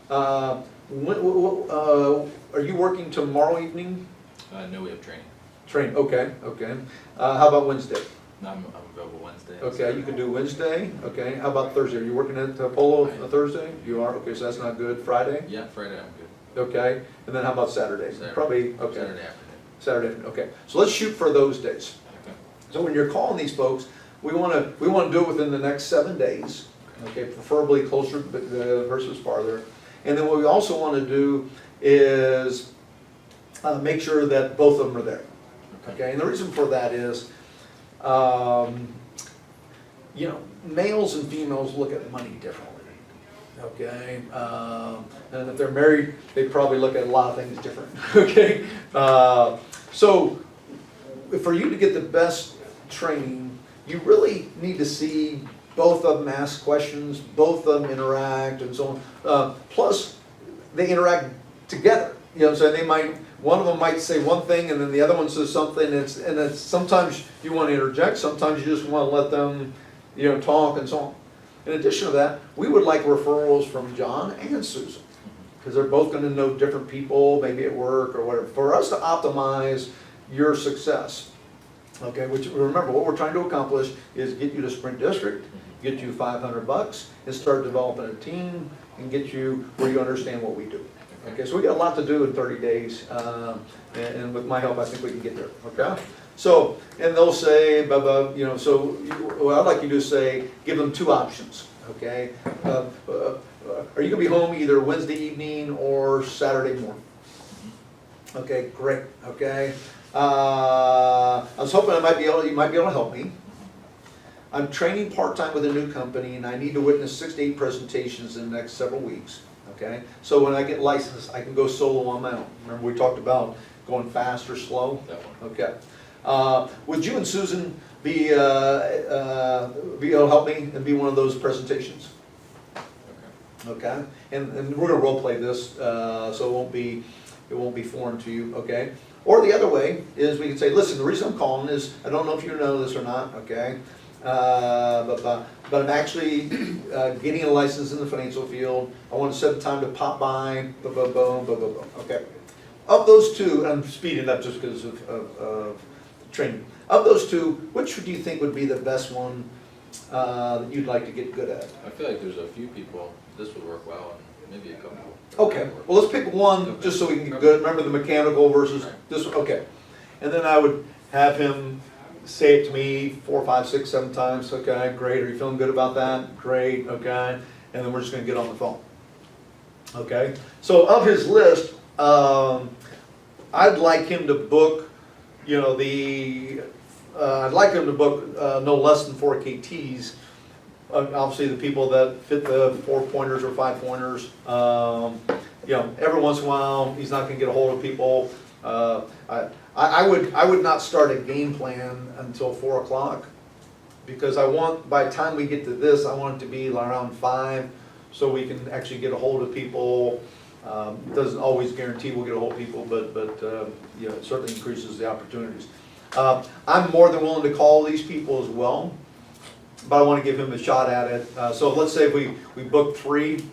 Are you working tomorrow evening? No, we have training. Training, okay, okay. How about Wednesday? No, I'm available Wednesday. Okay, you can do Wednesday. Okay, how about Thursday? Are you working at Polo Thursday? You are? Okay, so that's not good. Friday? Yeah, Friday I'm good. Okay, and then how about Saturday? Saturday. Probably, okay. Saturday afternoon. Saturday afternoon, okay. So let's shoot for those days. Okay. So when you're calling these folks, we want to do it within the next 7 days, okay, preferably closer versus farther. And then what we also want to do is make sure that both of them are there, okay? And the reason for that is, you know, males and females look at money differently. Okay, and if they're married, they probably look at a lot of things different. Okay, so for you to get the best training, you really need to see both of them ask questions, both of them interact, and so on. Plus, they interact together. You know what I'm saying? One of them might say one thing, and then the other one says something. And it's sometimes you want to interject, sometimes you just want to let them, you know, talk and so on. In addition to that, we would like referrals from John and Susan, because they're both going to know different people, maybe at work or whatever, for us to optimize your success. Okay, which remember, what we're trying to accomplish is get you to Sprint District, get you $500, and start developing a team, and get you where you understand what we do. Okay, so we got a lot to do in 30 days, and with my help, I think we can get there. Okay. So, and they'll say, you know, so what I'd like you to say, give them two options, okay? Are you going to be home either Wednesday evening or Saturday morning? Okay, great, okay. I was hoping you might be able to help me. I'm training part-time with a new company, and I need to witness 6 to 8 presentations in the next several weeks, okay? So when I get licensed, I can go solo on my own. Remember we talked about going fast or slow? That one. Okay. Would you and Susan be able to help me and be one of those presentations? Okay. And we're going to role play this, so it won't be foreign to you. Okay. Or the other way is we can say, listen, the reason I'm calling is I don't know if you know this or not. Okay. but I'm actually getting a license in the financial field. I want to set a time to pop by, boom, boom, boom, boom, boom, boom. Okay. Of those two, I'm speeding up just because of training. Of those two, which do you think would be the best one that you'd like to get good at? I feel like there's a few people, this would work well, and maybe a couple. Okay, well, let's pick one, just so we can get good. Remember the mechanical versus this one? Okay. And then I would have him say it to me 4, 5, 6, 7 times. Okay, great. Are you feeling good about that? Great, okay. And then we're just gonna get on the phone. Okay, so of his list, I'd like him to book, you know, I'd like him to book no less than 4 KTs. Obviously, the people that fit the 4-pointers or 5-pointers. You know, every once in a while, he's not going to get a hold of people. I would not start a game plan until 4 o'clock, because I want, by the time we get to this, I want it to be around 5, so we can actually get a hold of people. Doesn't always guarantee we'll get a hold of people, but you know, it certainly increases the opportunities. I'm more than willing to call these people as well, but I want to give him a shot at it. So let's say if we book 3,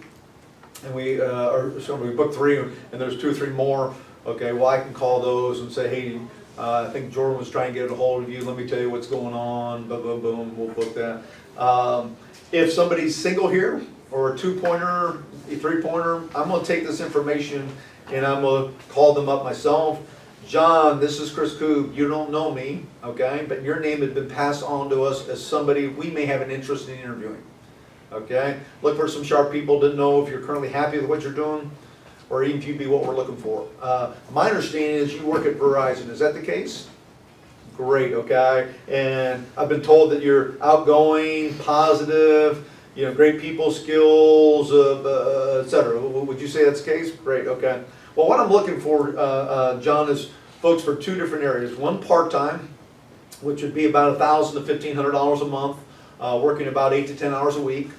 and we book 3, and there's 2 or 3 more. Okay, well, I can call those and say, hey, I think Jordan was trying to get a hold of you. Let me tell you what's going on. Boom, boom, boom. We'll book that. If somebody's single here, or a 2-pointer, a 3-pointer, I'm going to take this information and I'm going to call them up myself. John, this is Chris Koob. You don't know me, okay? But your name had been passed on to us as somebody we may have an interest in interviewing, okay? Look for some sharp people. Didn't know if you're currently happy with what you're doing, or even if you'd be what we're looking for. My understanding is you work at Verizon. Is that the case? Great, okay? And I've been told that you're outgoing, positive, you know, great people skills, etc. Would you say that's the case? Great, okay. Well, what I'm looking for, John, is folks for 2 different areas. One part-time, which would be about $1,000 to $1,500 a month, working about 8 to 10 hours a week.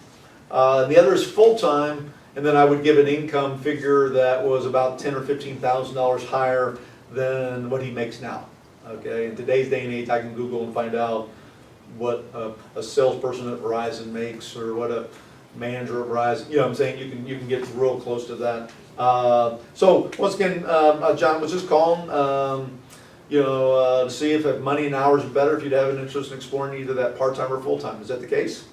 And the other is full-time, and then I would give an income figure that was about $10,000 or $15,000 higher than what he makes now. Okay, in today's day and age, I can Google and find out what a salesperson at Verizon makes, or what a manager at Verizon. You know what I'm saying? You can get real close to that. So once again, John was just calling, you know, to see if money and hours are better, if you'd have an interest in exploring either that part-time or full-time. Is that the case?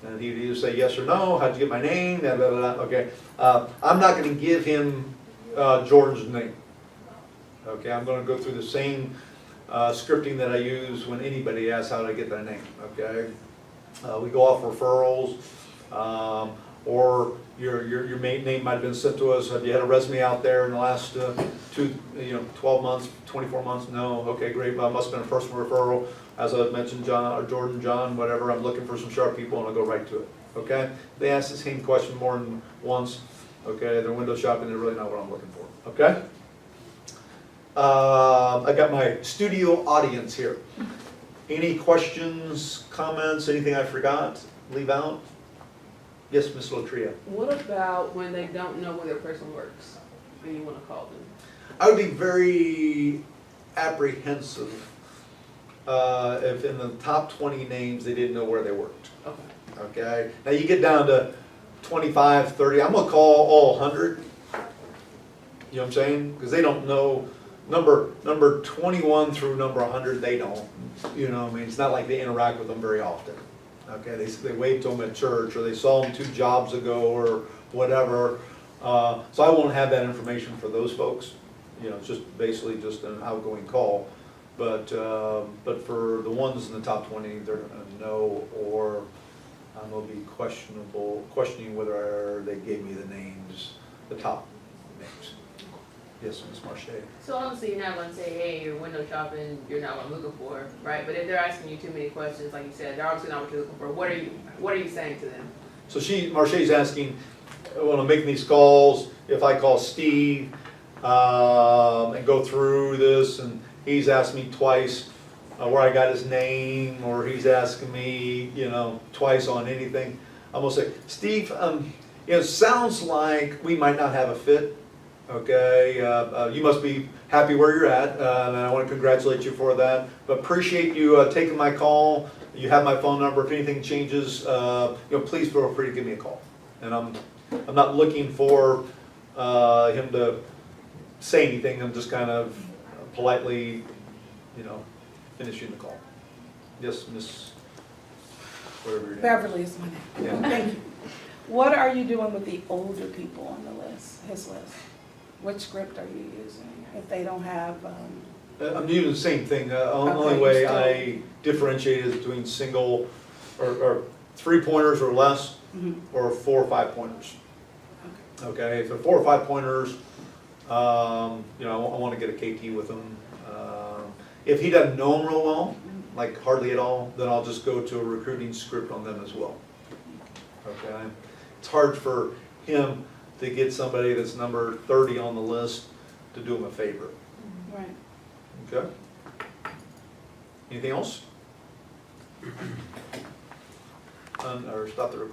And he'd either say yes or no. How'd you get my name? Blah, blah, blah. Okay. I'm not going to give him Jordan's name. Okay, I'm going to go through the same scripting that I use when anybody asks how to get their name. Okay, we go off referrals, or your name might have been sent to us. Have you had a resume out there in the last 12 months, 24 months? No. Okay, great. Well, it must have been a personal referral. As I mentioned, John or Jordan, John, whatever. I'm looking for some sharp people, and I'll go right to it. Okay, they ask the same question more than once. Okay, they're window shopping. They're really not what I'm looking for. Okay. I got my studio audience here. Any questions, comments, anything I forgot, leave out? Yes, Ms. Lotria. What about when they don't know where their person works and you want to call them? I would be very apprehensive if in the top 20 names they didn't know where they worked. Okay. Okay. Now you get down to 25, 30. I'm gonna call all 100. You know what I'm saying? Because they don't know. Number 21 through number 100, they don't. You know, I mean, it's not like they interact with them very often. Okay, they waved to them at church, or they saw them 2 jobs ago, or whatever. So I won't have that information for those folks. You know, it's just basically just an outgoing call. But for the ones in the top 20, they're gonna know, or I'm gonna be questioning whether they gave me the names, the top names. Yes, Ms. Marche. So obviously you're not going to say, hey, you're window shopping, you're not what I'm looking for, right? But if they're asking you too many questions, like you said, they're obviously not what you're looking for. What are you saying to them? So Marche's asking, when I'm making these calls, if I call Steve and go through this, and he's asked me twice where I got his name, or he's asking me, you know, twice on anything, I'm gonna say, Steve, you know, it sounds like we might not have a fit. Okay, you must be happy where you're at, and I want to congratulate you for that. But appreciate you taking my call. You have my phone number. If anything changes, please feel free to give me a call. And I'm not looking for him to say anything. I'm just kind of politely, finishing the call. Yes, Miss, whatever your name is. Beverly is my name. Yeah. Thank you. What are you doing with the older people on the list, his list? Which script are you using if they don't have, I'm using the same thing. The Okay, only way still- I differentiate is between single or 3-pointers or less, mhm, or 4 or 5-pointers. okay. Okay, if they're 4 or 5-pointers, I want to get a KT with them. If he doesn't know them real well, like hardly at all, then I'll just go to a recruiting script on them as well. Okay, it's hard for him to get somebody that's number 30 on the list to do him a favor. Right. Okay? Anything else? Or stop the recording.